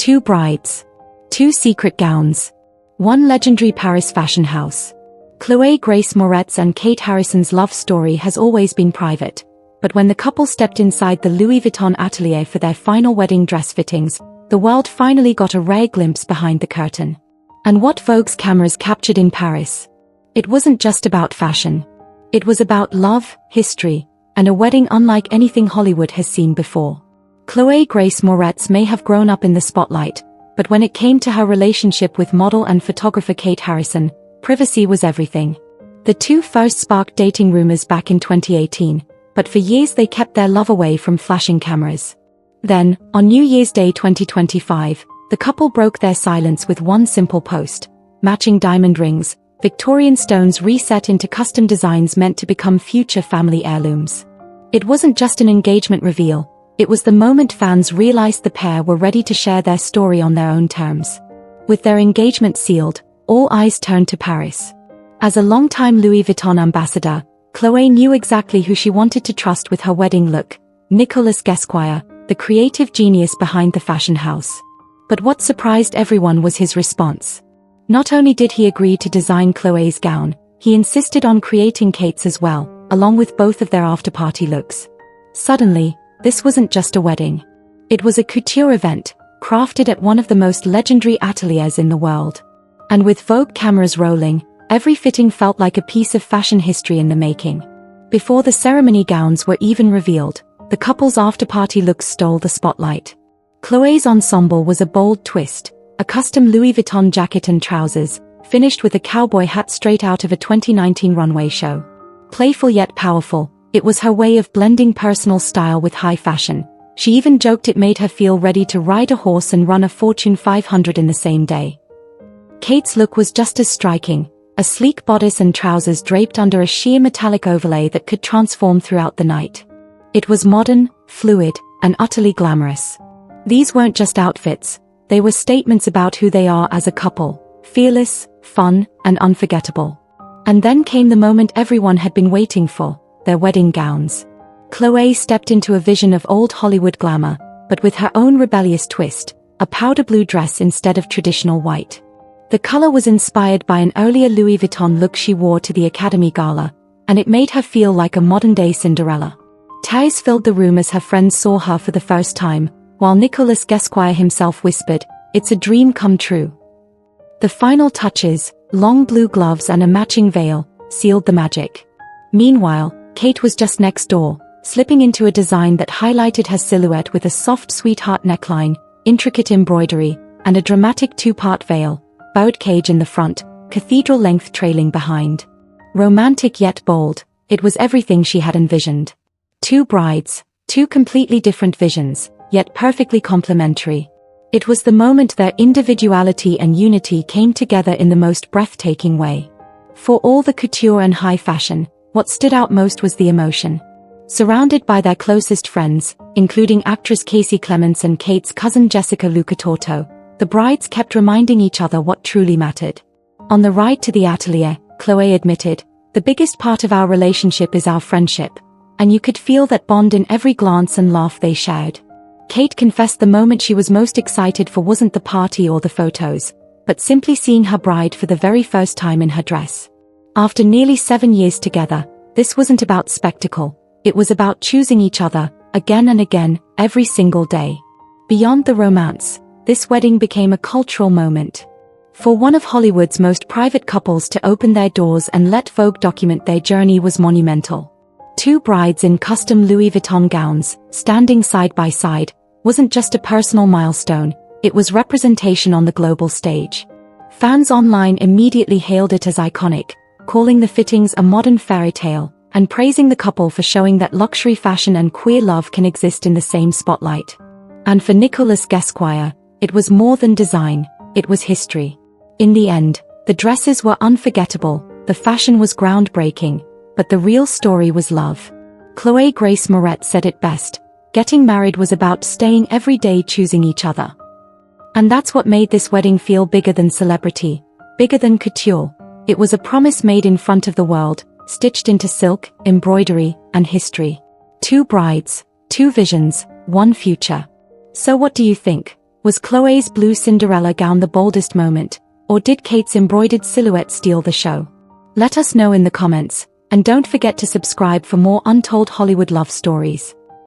Two brides. Two secret gowns. One legendary Paris fashion house. Chloë Grace Moretz and Kate Harrison's love story has always been private, but when the couple stepped inside the Louis Vuitton atelier for their final wedding dress fittings, the world finally got a rare glimpse behind the curtain. And what Vogue's cameras captured in Paris. It wasn't just about fashion. It was about love, history, and a wedding unlike anything Hollywood has seen before. Chloë Grace Moretz may have grown up in the spotlight, but when it came to her relationship with model and photographer Kate Harrison, privacy was everything. The two first sparked dating rumors back in 2018, but for years they kept their love away from flashing cameras. Then, on New Year's Day 2025, the couple broke their silence with one simple post: matching diamond rings, Victorian stones reset into custom designs meant to become future family heirlooms. It wasn't just an engagement reveal, it was the moment fans realized the pair were ready to share their story on their own terms. With their engagement sealed, all eyes turned to Paris. As a longtime Louis Vuitton ambassador, Chloë knew exactly who she wanted to trust with her wedding look: Nicolas Ghesquière, the creative genius behind the fashion house. But what surprised everyone was his response. Not only did he agree to design Chloë's gown, he insisted on creating Kate's as well, along with both of their after-party looks. Suddenly, this wasn't just a wedding. It was a couture event, crafted at one of the most legendary ateliers in the world. And with Vogue cameras rolling, every fitting felt like a piece of fashion history in the making. Before the ceremony gowns were even revealed, the couple's after-party looks stole the spotlight. Chloë's ensemble was a bold twist, a custom Louis Vuitton jacket and trousers, finished with a cowboy hat straight out of a 2019 runway show. Playful yet powerful, it was her way of blending personal style with high fashion. She even joked it made her feel ready to ride a horse and run a Fortune 500 in the same day. Kate's look was just as striking, a sleek bodice and trousers draped under a sheer metallic overlay that could transform throughout the night. It was modern, fluid, and utterly glamorous. These weren't just outfits, they were statements about who they are as a couple: fearless, fun, and unforgettable. And then came the moment everyone had been waiting for: their wedding gowns. Chloë stepped into a vision of old Hollywood glamour, but with her own rebellious twist: a powder blue dress instead of traditional white. The color was inspired by an earlier Louis Vuitton look she wore to the Academy Gala, and it made her feel like a modern-day Cinderella. Tears filled the room as her friends saw her for the first time, while Nicolas Ghesquière himself whispered, "It's a dream come true." The final touches, long blue gloves and a matching veil, sealed the magic. Meanwhile, Kate was just next door, slipping into a design that highlighted her silhouette with a soft sweetheart neckline, intricate embroidery, and a dramatic two-part veil, bowed cage in the front, cathedral length trailing behind. Romantic yet bold, it was everything she had envisioned. Two brides, two completely different visions, yet perfectly complementary. It was the moment their individuality and unity came together in the most breathtaking way. For all the couture and high fashion, what stood out most was the emotion. Surrounded by their closest friends, including actress Casey Clements and Kate's cousin Jessica Lucatorto, the brides kept reminding each other what truly mattered. On the ride to the atelier, Chloë admitted, "The biggest part of our relationship is our friendship," and you could feel that bond in every glance and laugh they shared. Kate confessed the moment she was most excited for wasn't the party or the photos, but simply seeing her bride for the very first time in her dress. After nearly 7 years together, this wasn't about spectacle, it was about choosing each other, again and again, every single day. Beyond the romance, this wedding became a cultural moment. For one of Hollywood's most private couples to open their doors and let Vogue document their journey was monumental. Two brides in custom Louis Vuitton gowns, standing side by side, wasn't just a personal milestone, it was representation on the global stage. Fans online immediately hailed it as iconic, calling the fittings a modern fairy tale, and praising the couple for showing that luxury fashion and queer love can exist in the same spotlight. And for Nicolas Ghesquière, it was more than design, it was history. In the end, the dresses were unforgettable, the fashion was groundbreaking, but the real story was love. Chloë Grace Moretz said it best: getting married was about staying every day choosing each other. And that's what made this wedding feel bigger than celebrity, bigger than couture. It was a promise made in front of the world, stitched into silk, embroidery, and history. Two brides, two visions, one future. So what do you think? Was Chloé's blue Cinderella gown the boldest moment, or did Kate's embroidered silhouette steal the show? Let us know in the comments, and don't forget to subscribe for more untold Hollywood love stories.